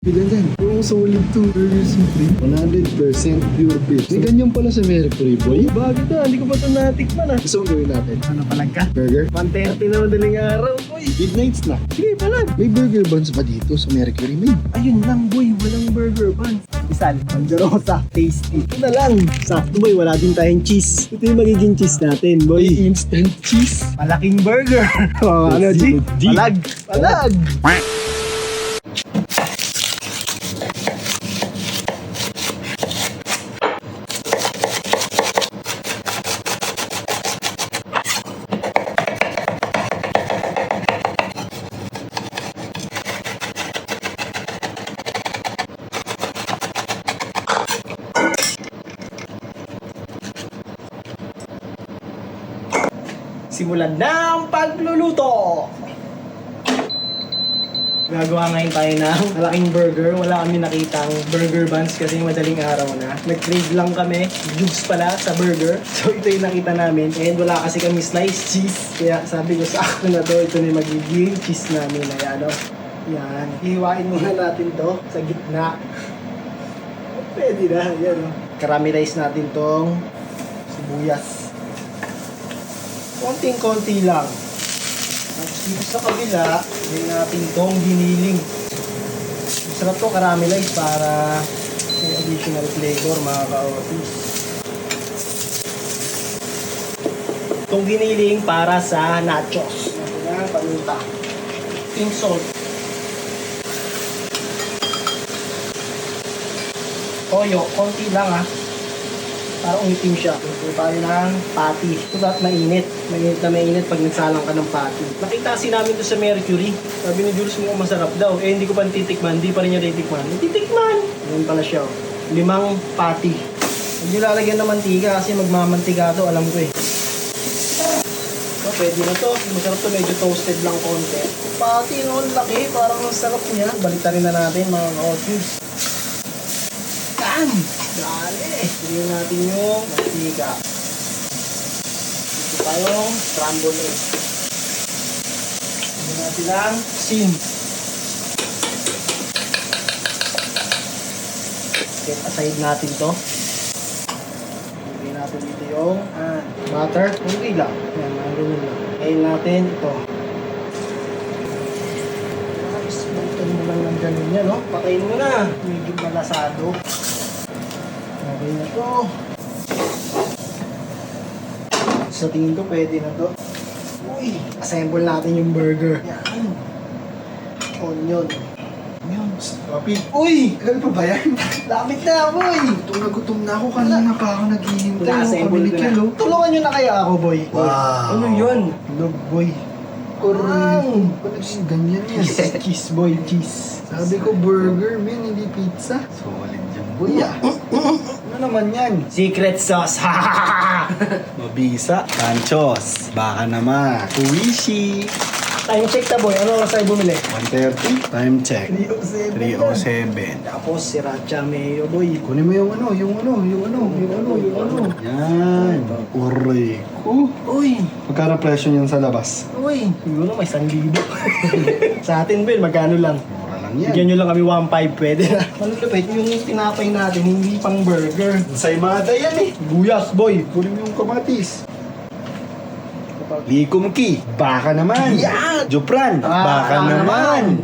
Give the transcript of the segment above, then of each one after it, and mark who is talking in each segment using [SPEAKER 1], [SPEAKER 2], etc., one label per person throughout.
[SPEAKER 1] Bilandan, yung solid to Burger Supreme. 100% pure beef. May ganyan pala sa Mercury, boy.
[SPEAKER 2] Bakit na? Hindi ko pa ito natikman ah.
[SPEAKER 1] Gusto mong gawin natin?
[SPEAKER 2] Ano palag ka?
[SPEAKER 1] Burger?
[SPEAKER 2] 1:30 na madaling araw, boy.
[SPEAKER 1] Midnights na.
[SPEAKER 2] Sige, palag.
[SPEAKER 1] May burger buns pa dito sa Mercury, man.
[SPEAKER 2] Ayun lang, boy. Walang burger buns. Isal, Manjarosa, tasty. Ito na lang. Sakto, boy. Wala din tayong cheese. Ito yung magiging cheese natin, boy.
[SPEAKER 1] Instant cheese.
[SPEAKER 2] Malaking burger. Oh, ano, G?
[SPEAKER 1] G.
[SPEAKER 2] Palag. Palag. Simulan na ang pagluluto! Gagawa ngayon tayo ng malaking burger. Wala kami nakitang burger buns kasi madaling araw na. Nag-crave lang kami. Juice pala sa burger. So ito yung nakita namin. And wala kasi kami sliced cheese. Kaya sabi ko sa akin na to, ito na yung magiging cheese namin. Ayan o. Yan. Hiwain muna natin to sa gitna. Pwede na. Yan o. Caramelize natin tong sibuyas. Konting-konti lang. Tapos dito sa kabila, may natin tong giniling. Masarap to caramelize para may additional flavor mga ka-otis. Itong giniling para sa nachos. Yan, paminta. Pink salt. Toyo, konti lang ah. Para umitim siya. Ito tayo ng patty. Ito dapat mainit. Mainit na mainit pag nagsalang ka ng patty. Nakita kasi namin doon sa Mercury. Sabi ni Jules mo masarap daw. Eh hindi ko pa titikman. Hindi pa rin niya titikman. Titikman! Ganun pala siya. 5 patty. Hindi lalagyan ng mantika kasi magmamantika to. Alam ko eh. So, pwede na to. Masarap to. Medyo toasted lang konti. Patty no? Laki. Parang ang sarap niya. Baliktarin na natin mga ka-otis. Kan! Dali! Tignan natin yung mantika. Ito tayong scrambled egg. Tignan natin ang sin. Set aside natin to. Tignan natin dito yung butter. Kunti lang. Yan, ganun lang. Kain natin ito. Balitan mo lang ng ganun yan, no? Patayin mo na. Medyo malasado. Okay na to. Sa tingin ko pwede na to. Uy, assemble natin yung burger. Yan. Onion.
[SPEAKER 1] Yan, kapit.
[SPEAKER 2] Uy! Ganun pa ba yan? Lapit na, boy!
[SPEAKER 1] Gutom na ako. Kanina pa ako naghihintay.
[SPEAKER 2] Na-assemble ko na. Tulungan nyo na kaya ako, boy.
[SPEAKER 1] Wow.
[SPEAKER 2] Ano yun? Log, boy.
[SPEAKER 1] Aray. Ba't ganyan yan?
[SPEAKER 2] Cheese, boy. Cheese.
[SPEAKER 1] Sabi ko burger, man. Hindi pizza. Solid yung boy ah. Ano naman yan?
[SPEAKER 2] Secret sauce.
[SPEAKER 1] Mabisa. Panchos. Baka naman. Tuwishi.
[SPEAKER 2] Time check na, boy. Ano oras tayo bumili?
[SPEAKER 1] 1:30. Time check.
[SPEAKER 2] 3:07.
[SPEAKER 1] 3:07.
[SPEAKER 2] Tapos sriracha mayo, boy.
[SPEAKER 1] Kunin mo yung ano. Yan. Uray ko.
[SPEAKER 2] Uy!
[SPEAKER 1] Magkano presyo niyan sa labas?
[SPEAKER 2] Uy! Siguro may 1,000. Sa atin, Bill, magkano lang?
[SPEAKER 1] Mura lang yan.
[SPEAKER 2] Bigyan nyo lang kami 1,500, pwede na. Malulupit, yung tinapay natin, hindi pang burger.
[SPEAKER 1] Saymada yan eh.
[SPEAKER 2] Guyas, boy!
[SPEAKER 1] Kunin mo yung kamatis. Likom Ki. Baka naman.
[SPEAKER 2] Yan!
[SPEAKER 1] Jupran. Baka naman.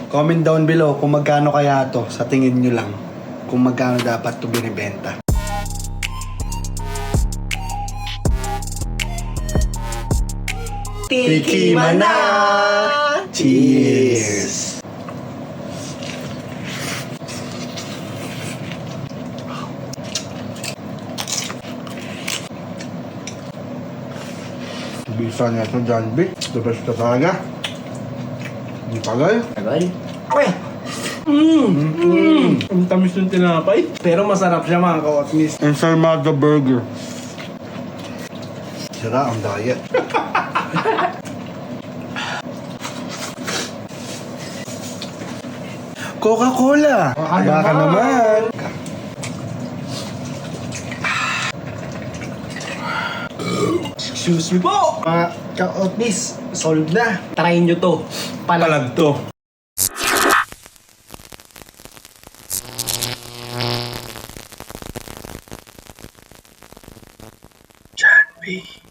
[SPEAKER 1] Comment down below kung magkano kaya to sa tingin nyo lang. Kung magkano dapat to binibenta. Tikiman na! Cheers! Bisa niya ito, John B. The best ka talaga. Hindi tagal.
[SPEAKER 2] Tagal? Uy! Ang tamis ng tinapay. Pero masarap siya mga ka-otmis.
[SPEAKER 1] Ensaymada burger. Sira ang diet. Coca-Cola. Baka naman.
[SPEAKER 2] Excuse me po! Mga ka-otmis, solve na. Try nyo to. Palag
[SPEAKER 1] Palag to. Uy,